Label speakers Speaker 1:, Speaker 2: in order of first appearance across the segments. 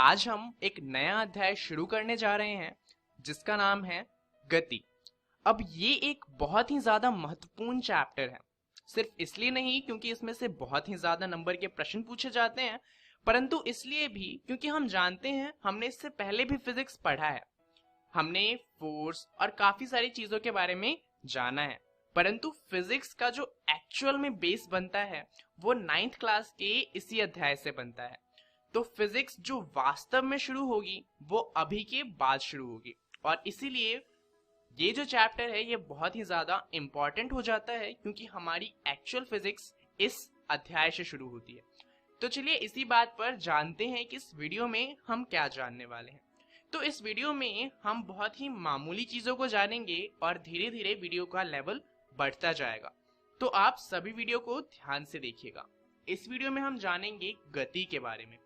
Speaker 1: आज हम एक नया अध्याय शुरू करने जा रहे हैं जिसका नाम है गति। अब ये एक बहुत ही ज्यादा महत्वपूर्ण चैप्टर है, सिर्फ इसलिए नहीं क्योंकि इसमें से बहुत ही ज्यादा नंबर के प्रश्न पूछे जाते हैं, परंतु इसलिए भी क्योंकि हम जानते हैं, हमने इससे पहले भी फिजिक्स पढ़ा है, हमने फोर्स और काफी सारी चीजों के बारे में जाना है। परंतु फिजिक्स का जो एक्चुअल में बेस बनता है वो 9th क्लास के इसी अध्याय से बनता है। तो फिजिक्स जो वास्तव में शुरू होगी वो अभी के बाद शुरू होगी, और इसीलिए ये जो चैप्टर है ये बहुत ही ज्यादा इंपॉर्टेंट हो जाता है क्योंकि हमारी एक्चुअल फिजिक्स इस अध्याय से शुरू होती है। तो चलिए इसी बात पर जानते हैं कि इस वीडियो में हम क्या जानने वाले हैं। तो इस वीडियो में हम बहुत ही मामूली चीजों को जानेंगे और धीरे धीरे वीडियो का लेवल बढ़ता जाएगा। तो आप सभी वीडियो को ध्यान से देखिएगा। इस वीडियो में हम जानेंगे गति के बारे में,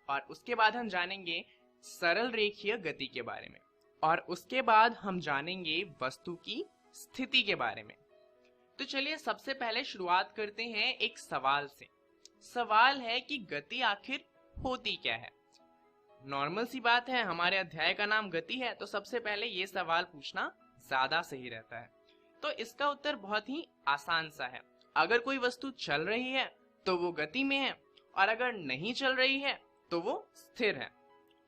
Speaker 1: और उसके बाद हम जानेंगे सरल रेखीय गति के बारे में, और उसके बाद हम जानेंगे वस्तु की स्थिति के बारे में। तो चलिए सबसे पहले शुरुआत करते हैं एक सवाल से। सवाल है कि गति आखिर होती क्या है। नॉर्मल सी बात है, हमारे अध्याय का नाम गति है, तो सबसे पहले ये सवाल पूछना ज्यादा सही रहता है। तो इसका उत्तर बहुत ही आसान सा है। अगर कोई वस्तु चल रही है तो वो गति में है, और अगर नहीं चल रही है तो वो स्थिर है।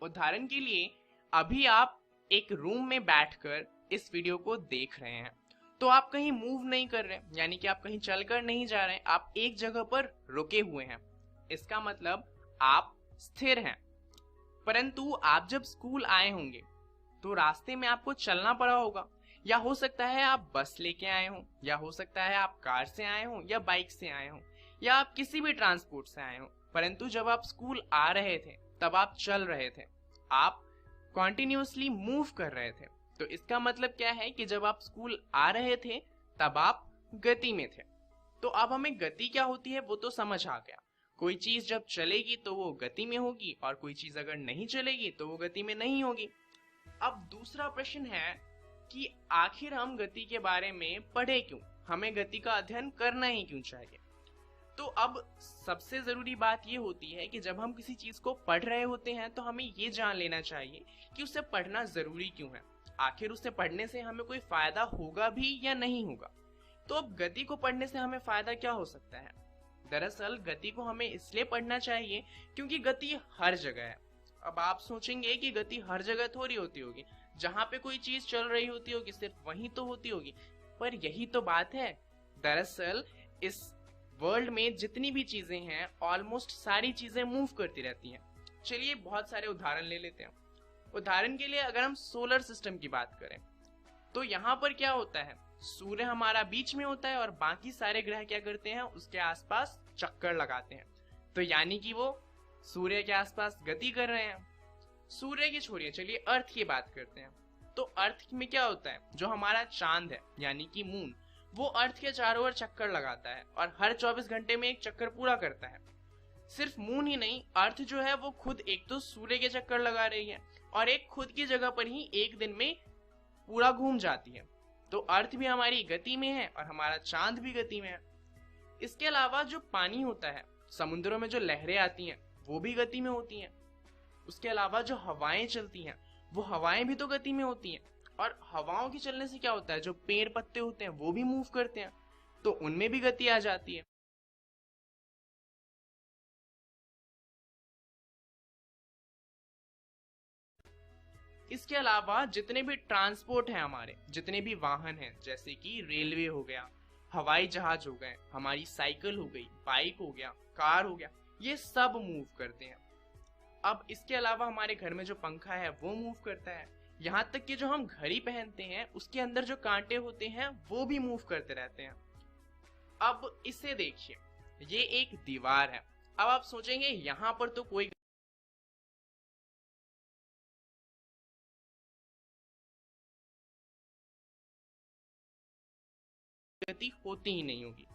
Speaker 1: उदाहरण के लिए अभी आप एक रूम में बैठकर इस वीडियो को देख रहे हैं, तो आप कहीं मूव नहीं कर रहे, यानी कि आप कहीं चलकर नहीं जा रहे, आप एक जगह पर रुके हुए हैं। इसका मतलब आप स्थिर हैं। परंतु आप जब स्कूल आए होंगे तो रास्ते में आपको चलना पड़ा होगा, या हो सकता है आप बस लेके आए हो, या हो सकता है आप कार से आए हो, या बाइक से आए हो, या आप किसी भी ट्रांसपोर्ट से आए हो। परंतु जब आप स्कूल आ रहे थे तब आप चल रहे थे, आप कॉन्टिन्यूअसली मूव कर रहे थे। तो इसका मतलब क्या है कि जब आप स्कूल आ रहे थे तब आप गति में थे। तो अब हमें गति क्या होती है वो तो समझ आ गया। कोई चीज जब चलेगी तो वो गति में होगी, और कोई चीज अगर नहीं चलेगी तो वो गति में नहीं होगी। अब दूसरा प्रश्न है कि आखिर हम गति के बारे में पढ़े क्यों, हमें गति का अध्ययन करना ही क्यों चाहिए। तो अब सबसे जरूरी बात ये होती है कि जब हम किसी चीज को पढ़ रहे होते हैं तो हमें ये जान लेना चाहिए कि उसे पढ़ना जरूरी क्यों है, आखिर उसे पढ़ने से हमें कोई फायदा होगा भी या नहीं होगा। तो अब गति को पढ़ने से हमें फायदा क्या हो सकता है। दरअसल गति को हमें इसलिए पढ़ना चाहिए क्योंकि गति हर जगह है। अब आप सोचेंगे कि गति हर जगह थोड़ी होती होगी, जहां पे कोई चीज चल रही होती होगी सिर्फ वहीं तो होती होगी, पर यही तो बात है। दरअसल इस वर्ल्ड में जितनी भी चीजें हैं ऑलमोस्ट सारी चीजें मूव करती रहती हैं। चलिए बहुत सारे उदाहरण ले लेते हैं। उदाहरण के लिए अगर हम सोलर सिस्टम की बात करें तो यहाँ पर क्या होता है, सूर्य हमारा बीच में होता है और बाकी सारे ग्रह क्या करते हैं, उसके आसपास चक्कर लगाते हैं। तो यानी कि वो सूर्य के आसपास गति कर रहे हैं। सूर्य की छोड़िए, चलिए अर्थ की बात करते हैं। तो अर्थ में क्या होता है, जो हमारा चांद है यानी कि मून, वो अर्थ के चारों ओर चक्कर लगाता है और हर 24 घंटे में एक चक्कर पूरा करता है। सिर्फ मून ही नहीं, अर्थ जो है वो खुद एक तो सूर्य के चक्कर लगा रही है, और एक खुद की जगह पर ही एक दिन में पूरा घूम जाती है। तो अर्थ भी हमारी गति में है और हमारा चांद भी गति में है। इसके अलावा जो पानी होता है, समुद्रों में जो लहरें आती हैं वो भी गति में होती हैं। उसके अलावा जो हवाएं चलती हैं वो हवाएं भी तो गति में होती हैं, और हवाओं के चलने से क्या होता है, जो पेड़ पत्ते होते हैं वो भी मूव करते हैं, तो उनमें भी गति आ जाती है। इसके अलावा जितने भी ट्रांसपोर्ट हैं हमारे, जितने भी वाहन हैं, जैसे कि रेलवे हो गया, हवाई जहाज हो गए, हमारी साइकिल हो गई, बाइक हो गया, कार हो गया, ये सब मूव करते हैं। अब इसके अलावा हमारे घर में जो पंखा है वो मूव करता है, यहाँ तक कि जो हम घड़ी पहनते हैं उसके अंदर जो कांटे होते हैं वो भी मूव करते रहते हैं। अब इसे देखिए, ये एक दीवार है। अब आप सोचेंगे यहाँ पर तो कोई गति होती ही नहीं होगी।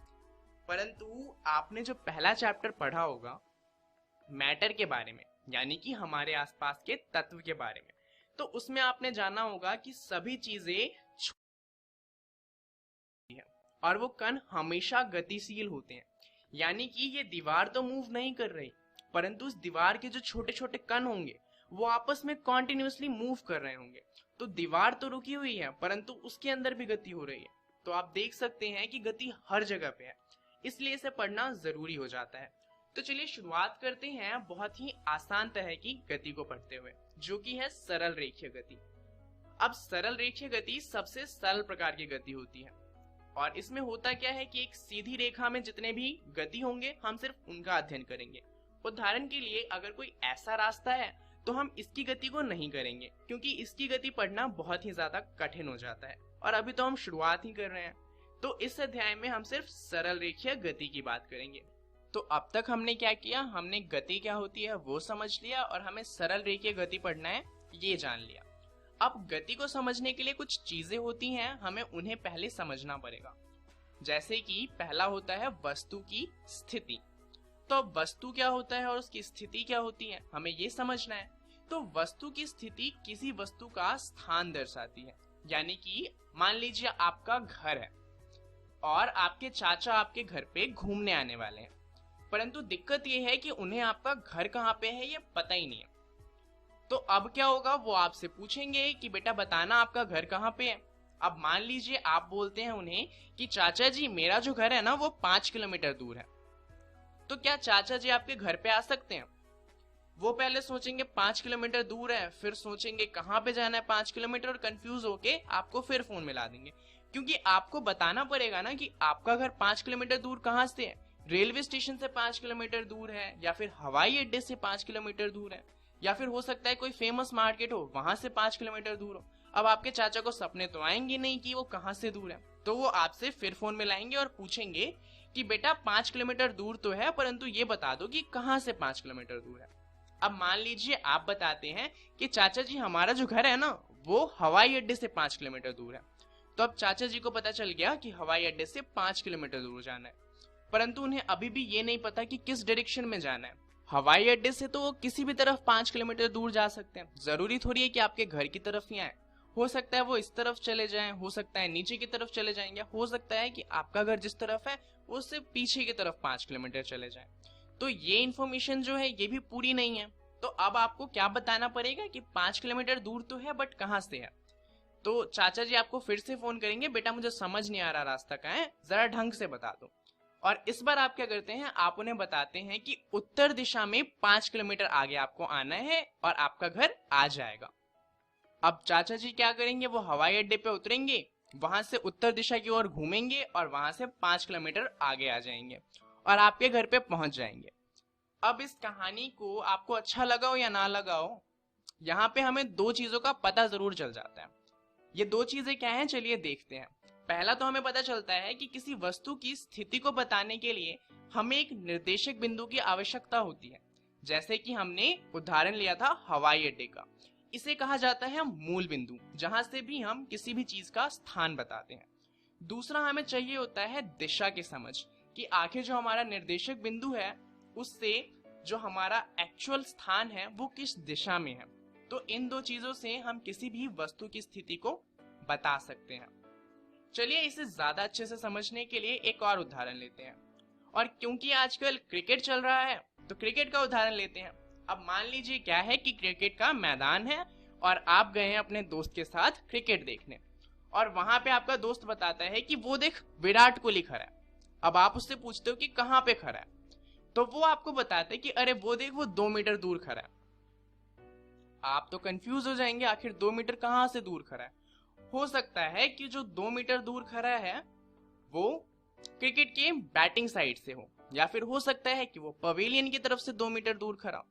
Speaker 1: परंतु आपने जो पहला चैप्टर पढ़ा होगा मैटर के बारे में, यानी कि हमारे आसपास के तत्व के बारे में, तो उसमें आपने जाना होगा कि सभी चीजें और वो कण हमेशा गतिशील होते हैं। यानी कि ये दीवार तो मूव नहीं कर रही, परंतु उस दीवार के जो छोटे छोटे कण होंगे वो आपस में कॉन्टिन्यूसली मूव कर रहे होंगे। तो दीवार तो रुकी हुई है परंतु उसके अंदर भी गति हो रही है। तो आप देख सकते हैं कि गति हर जगह पे है, इसलिए इसे पढ़ना जरूरी हो जाता है। तो चलिए शुरुआत करते हैं बहुत ही आसान तरह की गति को पढ़ते हुए, जो कि है सरल रेखीय गति। अब सरल रेखीय गति सबसे सरल प्रकार की गति होती है और इसमें होता क्या है कि एक सीधी रेखा में जितने भी गति होंगे हम सिर्फ उनका अध्ययन करेंगे। उदाहरण के लिए अगर कोई ऐसा रास्ता है तो हम इसकी गति को नहीं करेंगे क्योंकि इसकी गति पढ़ना बहुत ही ज्यादा कठिन हो जाता है और अभी तो हम शुरुआत ही कर रहे हैं। तो इस अध्याय में हम सिर्फ सरल रेखीय गति की बात करेंगे। तो अब तक हमने क्या किया, हमने गति क्या होती है वो समझ लिया और हमें सरल रेखीय गति पढ़ना है ये जान लिया। अब गति को समझने के लिए कुछ चीजें होती हैं, हमें उन्हें पहले समझना पड़ेगा। जैसे कि पहला होता है वस्तु की स्थिति। तो वस्तु क्या होता है और उसकी स्थिति क्या होती है हमें ये समझना है। तो वस्तु की स्थिति किसी वस्तु का स्थान दर्शाती है। यानी कि मान लीजिए आपका घर है और आपके चाचा आपके घर पे घूमने आने वाले हैं, परंतु दिक्कत ये है कि उन्हें आपका घर कहाँ पे है ये पता ही नहीं है। तो अब क्या होगा, वो आपसे पूछेंगे कि बेटा बताना आपका घर कहाँ पे है। अब मान लीजिए आप बोलते हैं उन्हें कि चाचा जी मेरा जो घर है ना वो 5 किलोमीटर दूर है। तो क्या चाचा जी आपके घर पे आ सकते हैं? वो पहले सोचेंगे 5 किलोमीटर दूर है, फिर सोचेंगे कहाँ पे जाना है 5 किलोमीटर और कंफ्यूज होके आपको फिर फोन मिला देंगे, क्योंकि आपको बताना पड़ेगा ना कि आपका घर 5 किलोमीटर दूर कहाँ से है। रेलवे स्टेशन से 5 किलोमीटर दूर है, या फिर हवाई अड्डे से 5 किलोमीटर दूर है, या फिर हो सकता है कोई फेमस मार्केट हो वहां से 5 किलोमीटर दूर हो। अब आपके चाचा को सपने तो आएंगे नहीं कि वो कहाँ से दूर है, तो वो आपसे फिर फोन मिलाएंगे और पूछेंगे कि बेटा 5 किलोमीटर दूर तो है परंतु ये बता दो कि कहाँ से 5 किलोमीटर दूर है। अब मान लीजिए आप बताते हैं कि चाचा जी हमारा जो घर है ना वो हवाई अड्डे से 5 किलोमीटर दूर है। तो अब चाचा जी को पता चल गया कि हवाई अड्डे से 5 किलोमीटर दूर जाना है, परंतु उन्हें अभी भी ये नहीं पता कि किस डायरेक्शन में जाना है। हवाई अड्डे से तो वो किसी भी तरफ 5 किलोमीटर दूर जा सकते हैं, जरूरी थोड़ी है कि आपके घर की तरफ ही आए। हो सकता है वो इस तरफ चले जाएं, हो सकता है नीचे की तरफ चले जाएं, या हो सकता है कि आपका घर जिस तरफ है वो उससे पीछे की तरफ 5 किलोमीटर चले जाएं। तो ये इन्फॉर्मेशन जो है ये भी पूरी नहीं है। तो अब आपको क्या बताना पड़ेगा कि 5 किलोमीटर दूर तो है बट कहाँ से है। तो चाचा जी आपको फिर से फोन करेंगे, बेटा मुझे समझ नहीं आ रहा रास्ता कहाँ है, जरा ढंग से बता दो। और इस बार आप क्या करते हैं, आप उन्हें बताते हैं कि उत्तर दिशा में 5 किलोमीटर आगे आपको आना है और आपका घर आ जाएगा। अब चाचा जी क्या करेंगे, वो हवाई अड्डे पे उतरेंगे, वहां से उत्तर दिशा की ओर घूमेंगे और वहां से 5 किलोमीटर आगे आ जाएंगे और आपके घर पे पहुंच जाएंगे। अब इस कहानी को आपको अच्छा लगा हो या ना लगा हो, यहाँ पे हमें दो चीजों का पता जरूर चल जाता है। ये दो चीजें क्या हैं, चलिए देखते हैं। पहला तो हमें पता चलता है कि किसी वस्तु की स्थिति को बताने के लिए हमें एक निर्देशक बिंदु की आवश्यकता होती है। जैसे कि हमने उदाहरण लिया था हवाई अड्डे का, इसे कहा जाता है मूल बिंदु, जहां से भी हम किसी भी चीज का स्थान बताते हैं। दूसरा हमें चाहिए होता है दिशा की समझ, कि आखिर जो हमारा निर्देशक बिंदु है उससे जो हमारा एक्चुअल स्थान है वो किस दिशा में है। तो इन दो चीजों से हम किसी भी वस्तु की स्थिति को बता सकते हैं। चलिए इसे ज्यादा अच्छे से समझने के लिए एक और उदाहरण लेते हैं, और क्योंकि आजकल क्रिकेट चल रहा है तो क्रिकेट का उदाहरण लेते हैं। अब मान लीजिए क्या है कि क्रिकेट का मैदान है और आप गए हैं अपने दोस्त के साथ क्रिकेट देखने, और वहां पे आपका दोस्त बताता है कि वो देख विराट कोहली खड़ा है। अब आप उससे पूछते हो कि कहाँ पे खड़ा है, तो वो आपको बताते कि अरे वो देख वो 2 मीटर दूर खड़ा है। आप तो कंफ्यूज हो जाएंगे, आखिर 2 मीटर कहाँ से दूर खड़ा है। हो सकता है कि जो 2 मीटर दूर खड़ा है वो क्रिकेट के बैटिंग साइड से हो, या फिर हो सकता है कि वो पवेलियन की तरफ से 2 मीटर दूर खड़ा हो।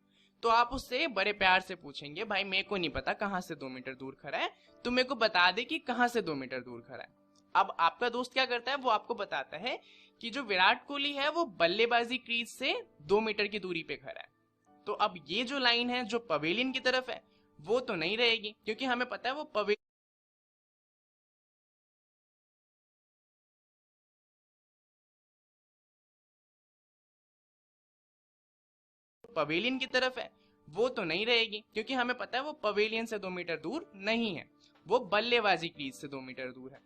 Speaker 1: तो आप उससे बड़े प्यार से पूछेंगे, भाई मेरे को नहीं पता कहाँ से 2 मीटर दूर खड़ा है, तो मेरे को बता दे कि कहाँ से 2 मीटर दूर खड़ा है। अब आपका दोस्त क्या करता है, वो आपको बताता है कि जो विराट कोहली है वो बल्लेबाजी क्रीज से 2 मीटर की दूरी पे खड़ा है। तो अब ये जो लाइन है जो पवेलियन की तरफ है वो तो नहीं रहेगी, क्योंकि हमें पता है वो पवेलियन की तरफ है वो तो नहीं रहेगी, क्योंकि हमें पता है वो पवेलियन से 2 मीटर दूर नहीं है, वो बल्लेबाजी क्रीज से 2 मीटर दूर है।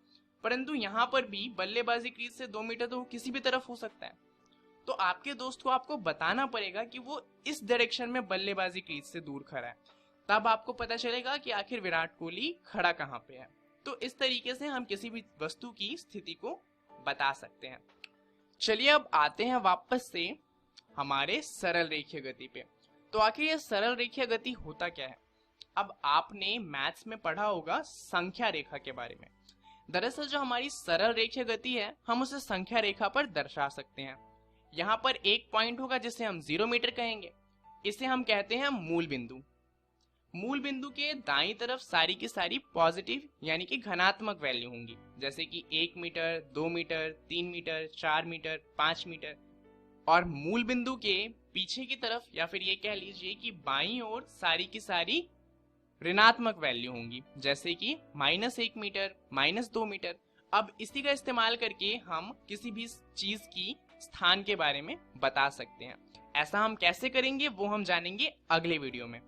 Speaker 1: परंतु यहाँ पर भी बल्लेबाजी क्रीज से 2 मीटर तो किसी भी तरफ हो सकता है। तो आपके दोस्त को आपको बताना पड़ेगा कि वो इस डायरेक्शन में बल्लेबाजी क्रीज से दूर खड़ा है, तब आपको पता चलेगा कि आखिर विराट कोहली खड़ा कहाँ पे है। तो इस तरीके से हम किसी भी वस्तु की स्थिति को बता सकते हैं। चलिए अब आते हैं वापस से हमारे सरल रेखीय गति पे। तो आखिर ये सरल रेखीय गति होता क्या है? अब आपने मैथ्स में पढ़ा होगा संख्या रेखा के बारे में। दरअसल जो हमारी सरल रेखीय गति है, हम उसे संख्या रेखा पर दर्शा सकते हैं। यहाँ पर एक पॉइंट होगा जिसे हम 0 मीटर कहेंगे, इसे हम कहते हैं मूल बिंदु। मूल बिंदु के दाईं तरफ सारी की सारी पॉजिटिव यानी कि धनात्मक वैल्यू होंगी, जैसे कि 1 meter, 2 meter, 3 meter, 4 meter, 5 meter. और मूल बिंदु के पीछे की तरफ या फिर ये कह लीजिए कि बाईं ओर सारी की सारी ऋणात्मक वैल्यू होंगी, जैसे कि -1 मीटर, -2 मीटर। अब इसी का इस्तेमाल करके हम किसी भी चीज की स्थान के बारे में बता सकते हैं। ऐसा हम कैसे करेंगे वो हम जानेंगे अगले वीडियो में।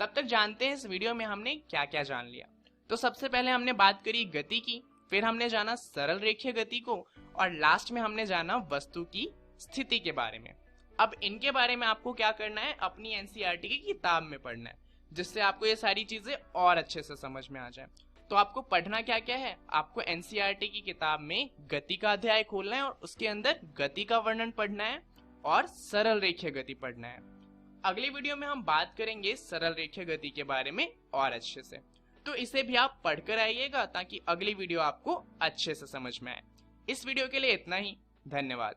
Speaker 1: तब तक जानते हैं इस वीडियो में हमने क्या क्या जान लिया। तो सबसे पहले हमने बात करी गति की, फिर हमने जाना सरल रेखीय गति को, और लास्ट में हमने जाना वस्तु की स्थिति के बारे में। अब इनके बारे में आपको क्या करना है, अपनी एनसीईआरटी की किताब में पढ़ना है, जिससे आपको ये सारी चीजें और अच्छे से समझ में आ जाए। तो आपको पढ़ना क्या क्या है, आपको एनसीईआरटी की किताब में गति का अध्याय खोलना है और उसके अंदर गति का वर्णन पढ़ना है और सरल रेखीय गति पढ़ना है। अगली वीडियो में हम बात करेंगे सरल रेखीय गति के बारे में और अच्छे से। तो इसे भी आप पढ़कर आइएगा ताकि अगली वीडियो आपको अच्छे से समझ में आए। इस वीडियो के लिए इतना ही, धन्यवाद।